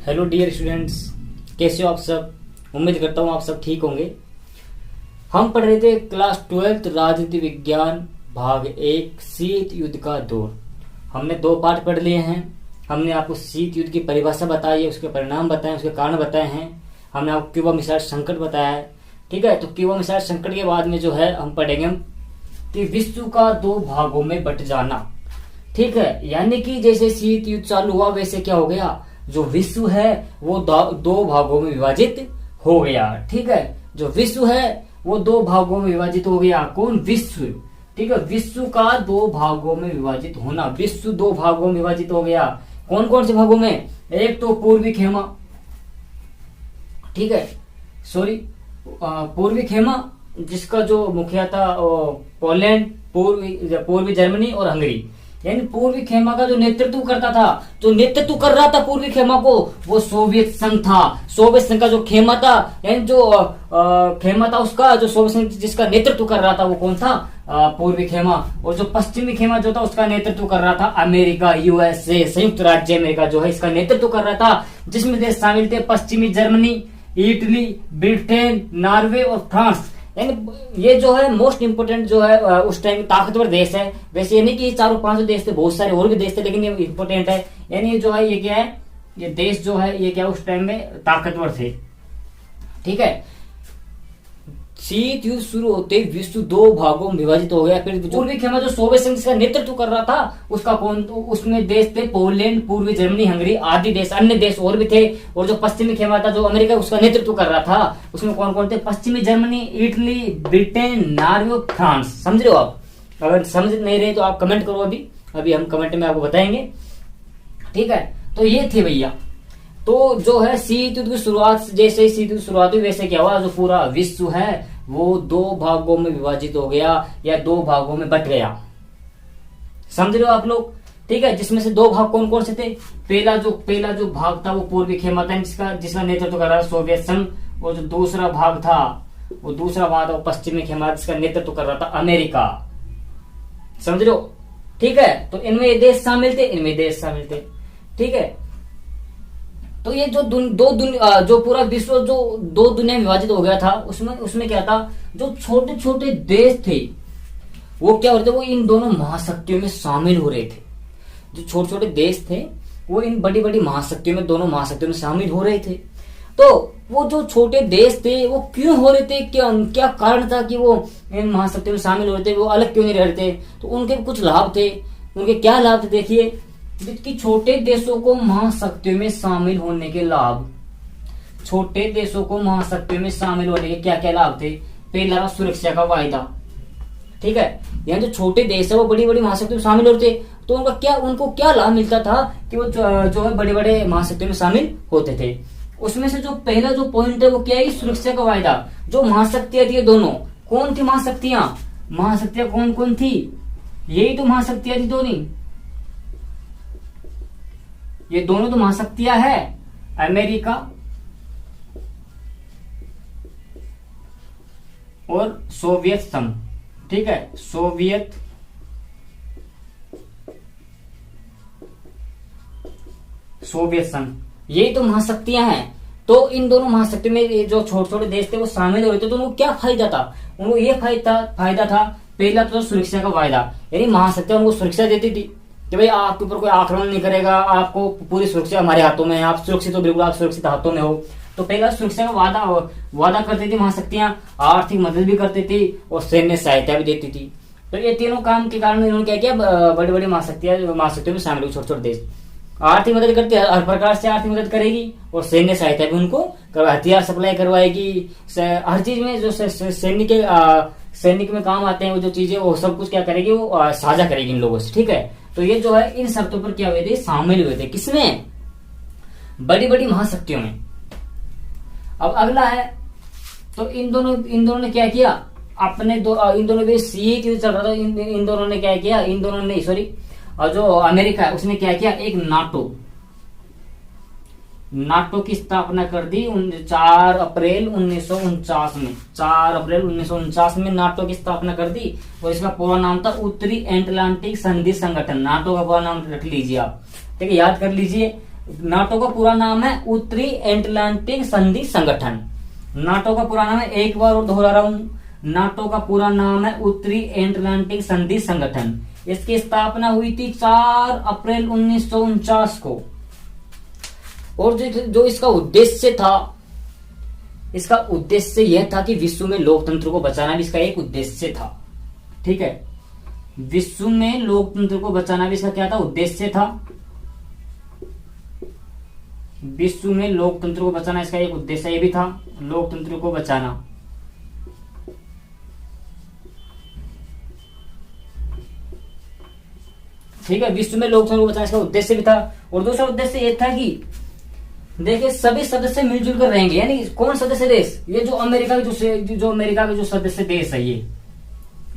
Hello dear students, कैसे हो आप सब। उम्मीद करता हूँ आप सब ठीक होंगे। हम पढ़ रहे थे क्लास 12th राजनीति विज्ञान भाग 1 शीत युद्ध का दौर। हमने 2 पार्ट पढ़ लिए हैं। हमने आपको शीत युद्ध की परिभाषा बताई है, उसके परिणाम बताए, उसके कारण बताए हैं। हमने आपको क्यूबा मिसाइल संकट बताया है। ठीक है, तो क्यूबा मिसाइल संकट के बाद में जो है हम पढ़ेंगे कि विश्व का 2 भागों में बट जाना। ठीक है, यानी कि जैसे शीत युद्ध चालू हुआ वैसे क्या हो गया, जो विश्व है वो 2 भागों में विभाजित हो गया। ठीक है, जो विश्व है वो 2 भागों में विभाजित हो गया। कौन? विश्व। ठीक है, विश्व का 2 भागों में विभाजित होना, विश्व 2 भागों में विभाजित हो गया। कौन कौन से भागों में? एक तो पूर्वी खेमा, ठीक है, सॉरी पूर्वी खेमा जिसका जो मुखिया था पोलैंड, पूर्वी जर्मनी और हंगरी। यानी पूर्वी खेमा का जो नेतृत्व करता था, जो नेतृत्व कर रहा था पूर्वी खेमा को, वो सोवियत संघ था। सोवियत संघ का जो खेमा था, यानी जो खेमा था उसका, जो सोवियत संघ जिसका नेतृत्व कर रहा था वो कौन था? पूर्वी खेमा। और जो पश्चिमी खेमा जो था उसका नेतृत्व कर रहा था अमेरिका, यूएसए, संयुक्त राज्य अमेरिका जो है इसका नेतृत्व कर रहा था। जिसमें देश शामिल थे पश्चिमी जर्मनी, इटली, ब्रिटेन, नॉर्वे और फ्रांस। यानी ये जो है मोस्ट इंपोर्टेंट जो है उस टाइम ताकतवर देश है। वैसे ये नहीं कि 4-5 देश थे, बहुत सारे और भी देश थे, लेकिन ये इंपोर्टेंट है। यानी ये जो है ये क्या है, ये देश जो है ये क्या उस टाइम में ताकतवर थे। ठीक है, शीत युद्ध शुरू होते ही विश्व 2 भागों में विभाजित हो गया। फिर पूर्वी खेमा जो सोवियत संघ का नेतृत्व कर रहा था उसका कौन? तो उसमें देश थे पोलैंड, पूर्वी जर्मनी, हंगरी आदि देश, अन्य देश और भी थे। और जो पश्चिमी खेमा था जो अमेरिका उसका नेतृत्व कर रहा था उसमें कौन कौन थे? पश्चिमी Germany, Italy, Britain, Norway, France. समझ रहे हो आप? अगर समझ नहीं रहे तो आप कमेंट करो, अभी हम कमेंट में आपको बताएंगे। ठीक है, तो ये थे भैया। तो जो है शीत युद्ध की शुरुआत, जैसे ही शीत युद्ध शुरुआत हुई वैसे क्या हुआ, जो पूरा विश्व है वो 2 भागों में विभाजित हो गया या 2 भागों में बट गया। समझ रहे हो आप लोग? ठीक है, जिसमें से 2 भाग कौन कौन से थे? पहला जो भाग था वो पूर्वी खेमा था जिसका नेतृत्व कर रहा था सोवियत संघ। और जो दूसरा भाग था वो पश्चिमी खेमा जिसका नेतृत्व कर रहा था अमेरिका। समझ रहे हो? ठीक है, तो इनमें देश शामिल थे, इनमें देश शामिल थे। ठीक है, तो ये जो जो पूरा विश्व जो 2 दुनिया में विभाजित हो गया था उसमें क्या था, जो छोटे छोटे देश थे वो क्या हो रहे थे, वो इन दोनों महाशक्तियों में शामिल हो रहे थे। जो छोटे छोटे देश थे वो इन बड़ी बड़ी महाशक्तियों में, दोनों महाशक्तियों में शामिल हो रहे थे। तो वो जो छोटे देश थे वो क्यों हो रहे थे, क्या कारण था कि वो इन महाशक्तियों में शामिल हो रहे थे, वो अलग क्यों नहीं रह रहे थे? तो उनके कुछ लाभ थे। उनके क्या लाभ थे? देखिए कि छोटे देशों को महाशक्तियों में शामिल होने के लाभ, छोटे देशों को महाशक्तियों में शामिल होने के क्या क्या लाभ थे? पहला, सुरक्षा का वायदा। ठीक है, यहाँ जो छोटे देश है वो बड़ी बड़ी महाशक्तियों में शामिल होते तो उनको क्या लाभ मिलता था कि वो जो है बड़े बड़े महाशक्तियों में शामिल होते थे। उसमें से जो पहला जो पॉइंट है वो क्या है? सुरक्षा का वायदा। जो महाशक्तियां थी दोनों, कौन थी महाशक्तियां कौन कौन थी? यही तो महाशक्तियां थी दोनों, ये दोनों तो महाशक्तियां है, अमेरिका और सोवियत संघ। ठीक है, सोवियत संघ, यही तो महाशक्तियां हैं। तो इन दोनों महाशक्ति में जो छोटे छोटे देश थे वो शामिल हो रहे थे, तो उनको क्या फायदा था? उनको ये फायदा था पहला तो सुरक्षा का वायदा। यानी महाशक्तियां उनको सुरक्षा देती थी कि भाई आपके ऊपर कोई आक्रमण नहीं करेगा, आपको पूरी सुरक्षा हमारे हाथों में है, आप सुरक्षित हो, बिल्कुल आप सुरक्षित हाथों में हो। तो पहला सुरक्षा का वादा करती थी महाशक्तियां, आर्थिक मदद भी करती थी और सैन्य सहायता भी देती थी। तो ये तीनों काम के कारण इन्होंने क्या किया, बड़ी बड़ी महाशक्तियों में शामिल हुई। छोटे छोटे देश आर्थिक मदद करते, हर प्रकार से आर्थिक मदद करेगी और सैन्य सहायता भी उनको हथियार सप्लाई करवाएगी। हर चीज में जो सैनिक में काम आते हैं वो जो चीजें वो सब कुछ क्या करेगी, वो साझा करेगी इन लोगों से। ठीक है, तो ये जो है इन शर्तों पर क्या हुए थे, शामिल हुए थे। किसमें? बड़ी बड़ी महाशक्तियों में। अब अगला है, तो इन दोनों ने क्या किया, इन दोनों में शीत युद्ध चल रहा था। इन दोनों ने क्या किया, और जो अमेरिका है उसने क्या किया, एक नाटो की स्थापना कर दी 4 अप्रैल 1949 में। 4 अप्रैल 1949 में नाटो की स्थापना कर दी और इसका पूरा नाम था उत्तरी एटलांटिक संधि संगठन। नाटो का पूरा नाम रख लीजिए आप, ठीक है, याद कर लीजिए। नाटो का पूरा नाम है उत्तरी अटलांटिक संधि संगठन। नाटो का पूरा नाम है, एक बार और दोहरा रहा हूं, नाटो का पूरा नाम है उत्तरी अटलांटिक संधि संगठन। इसकी स्थापना हुई थी 4 अप्रैल 1949 को। और जो इसका उद्देश्य था, इसका उद्देश्य यह था कि विश्व में लोकतंत्र को बचाना भी इसका एक उद्देश्य था। ठीक है, विश्व में लोकतंत्र को बचाना भी इसका क्या था, उद्देश्य था। विश्व में लोकतंत्र को बचाना इसका एक उद्देश्य ये भी था, लोकतंत्र को बचाना। ठीक है, विश्व में लोकतंत्र को बचाना इसका उद्देश्य भी था। और दूसरा उद्देश्य ये था कि देखिए सभी सदस्य मिलजुल कर रहेंगे। यानी कौन सदस्य देश, ये जो अमेरिका के जो अमेरिका के जो सदस्य देश है,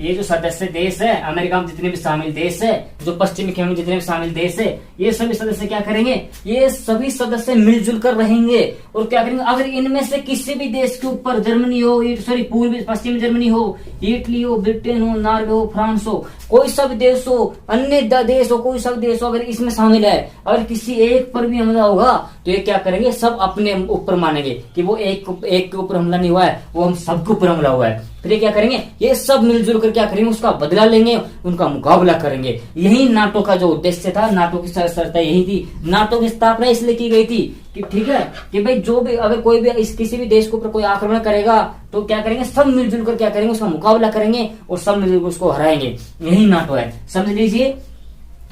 ये जो सदस्य देश है अमेरिका में जितने भी शामिल देश है, जो पश्चिमी खेमे में जितने भी शामिल देश है, ये सभी सदस्य क्या करेंगे, ये सभी सदस्य मिलजुल कर रहेंगे। और क्या करेंगे, अगर इनमें से किसी भी देश के ऊपर जर्मनी हो, सॉरी पूर्वी पश्चिमी जर्मनी हो, इटली हो, ब्रिटेन हो, नॉर्वे हो, फ्रांस हो, कोई सब देश हो, अन्य देश हो, कोई सब देश हो, अगर इसमें शामिल है, अगर किसी एक पर भी हमला होगा तो ये क्या करेंगे, सब अपने ऊपर मानेंगे कि वो एक के ऊपर हमला नहीं हुआ है, वो हम सबके ऊपर हमला हुआ है। फिर ये क्या करेंगे, ये सब मिलजुल कर क्या करेंगे, उसका बदला लेंगे, उनका मुकाबला करेंगे। यही नाटो का जो उद्देश्य था, नाटो की शर्तें यही थी। नाटो की स्थापना इसलिए की गई थी कि ठीक है कि भाई जो भी अगर कोई भी किसी भी देश के ऊपर कोई आक्रमण करेगा तो क्या करेंगे, सब मिलजुल कर क्या करेंगे, उसका मुकाबला करेंगे और सब मिलजुल कर उसको हराएंगे। यही नाटो है, समझ लीजिए।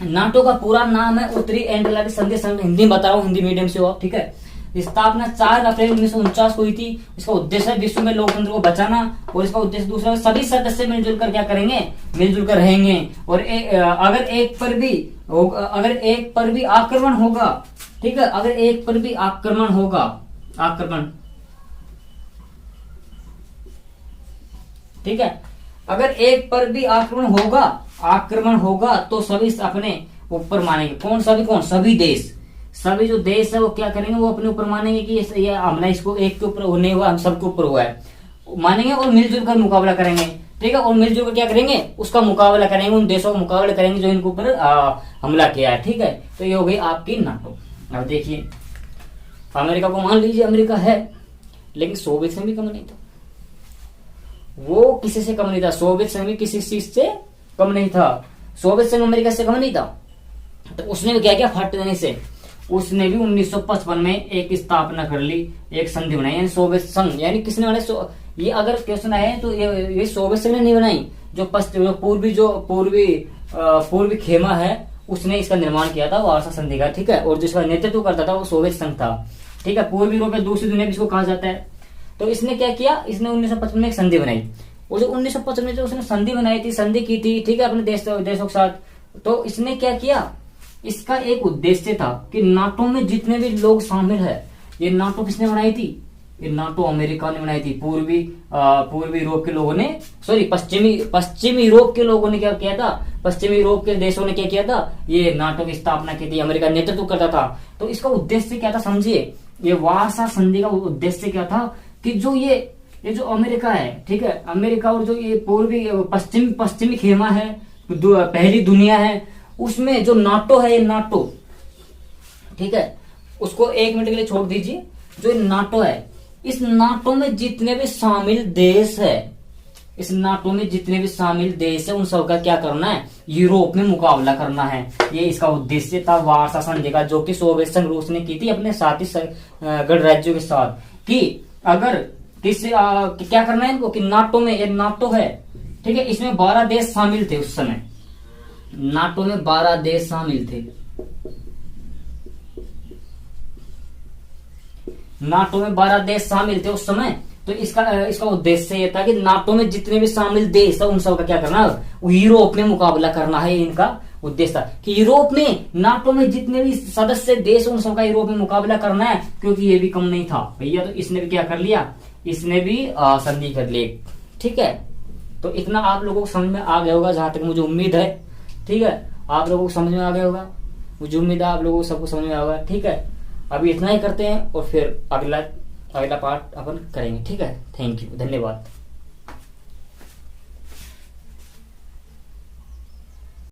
नाटो का पूरा नाम है उत्तरी अटलांटिक संधि संगठन। हिंदी बता रहा हूँ, हिंदी मीडियम से हो, ठीक है। स्थापना 4 अप्रैल 1949 को हुई थी। इसका उद्देश्य है विश्व में लोकतंत्र को बचाना। और इसका उद्देश्य दूसरा, सभी सदस्य मिलजुल कर क्या करेंगे, मिलजुल कर रहेंगे। और अगर एक पर भी आक्रमण होगा, ठीक है, अगर एक पर भी आक्रमण होगा, ठीक है, अगर एक पर भी आक्रमण होगा तो सभी अपने ऊपर मानेंगे। सभी देश, सभी जो देश है वो क्या करेंगे, वो अपने ऊपर मानेंगे कि ये हमला इसको एक के ऊपर नहीं हुआ, हम सबके ऊपर हुआ है, मानेंगे और मिलजुल कर मुकाबला करेंगे। ठीक है, और मिलजुल कर क्या करेंगे, उसका मुकाबला करेंगे, उन देशों का मुकाबला करेंगे जो इनके ऊपर हमला किया है। ठीक है, तो ये हो गई आपकी नाटो। अब देखिए, अमेरिका को मान लीजिए अमेरिका है, लेकिन सोवियत संघ भी कम नहीं था। वो किसी से कम नहीं था, सोवियत संघ भी किसी चीज से कम नहीं था। सोवियत संघ अमेरिका से कम नहीं था, तो उसने भी क्या किया, फट देने से उसने भी 1955 में एक स्थापना कर ली, एक संधि बनाई, यानी सोवियत संघ। यानी किसने बनाई, ये अगर क्वेश्चन आए तो ये सोवियत संघ ने नहीं बनाई, जो पूर्वी खेमा है उसने इसका निर्माण किया था, वार्सा संधि का। ठीक है, और जिसका नेतृत्व करता था वो सोवियत संघ था। ठीक है, पूर्वी यूरोप में दूसरी दुनिया भी इसको कहा जाता है। तो इसने क्या किया, इसने 1955 में एक संधि बनाई। और जो 1955 में जो उसने संधि बनाई थी, संधि की थी, ठीक है, अपने देशों के साथ, तो इसने क्या किया, इसका एक उद्देश्य था कि नाटो में जितने भी लोग शामिल है, ये नाटो किसने बनाई थी, ये नाटो अमेरिका ने बनाई थी। पूर्वी यूरोप के लोगों ने, सॉरी पश्चिमी यूरोप के लोगों ने क्या किया था, पश्चिमी यूरोप के देशों ने क्या किया था, ये नाटो की स्थापना की थी, अमेरिका नेतृत्व करता था। तो इसका उद्देश्य क्या था समझिए, ये वार्सा संधि का उद्देश्य क्या था कि जो ये जो अमेरिका है, ठीक है, अमेरिका और जो ये पूर्वी पश्चिमी खेमा है, पहली दुनिया है, उसमें जो नाटो है, ये नाटो, ठीक है, उसको 1 मिनट के लिए छोड़ दीजिए। जो नाटो है, इस नाटो में जितने भी शामिल देश है, इस नाटो में जितने भी शामिल देश है, उन सबका क्या करना है, यूरोप में मुकाबला करना है। ये इसका उद्देश्य था वार्सा संधि का, जो कि सोवियत संघ रूस ने की थी अपने साथी गणराज्यों के साथ, कि अगर किसी क्या करना है इनको, कि नाटो में, ये नाटो है, ठीक है, इसमें 12 देश शामिल थे उस समय, नाटो में 12 देश शामिल थे, नाटो में 12 देश शामिल थे उस समय। तो इसका उद्देश्य ये था कि नाटो में जितने भी शामिल देश है उन सबका क्या करना है, यूरोप में मुकाबला करना है। इनका उद्देश्य था कि यूरोप में, नाटो में जितने भी सदस्य देश उन सबका यूरोप में मुकाबला करना है, क्योंकि ये भी कम नहीं था भैया। तो इसने भी क्या कर लिया, इसने भी संधि कर ली। ठीक है, तो इतना आप लोगों को समझ में आ गया होगा, जहां तक मुझे उम्मीद है। ठीक है, आप लोगों को समझ में आ गया होगा, मुझे उम्मीद है आप लोगों को सबको समझ में आ होगा। ठीक है, अभी इतना ही करते हैं और फिर अगला पार्ट अपन करेंगे। ठीक है, थैंक यू, धन्यवाद।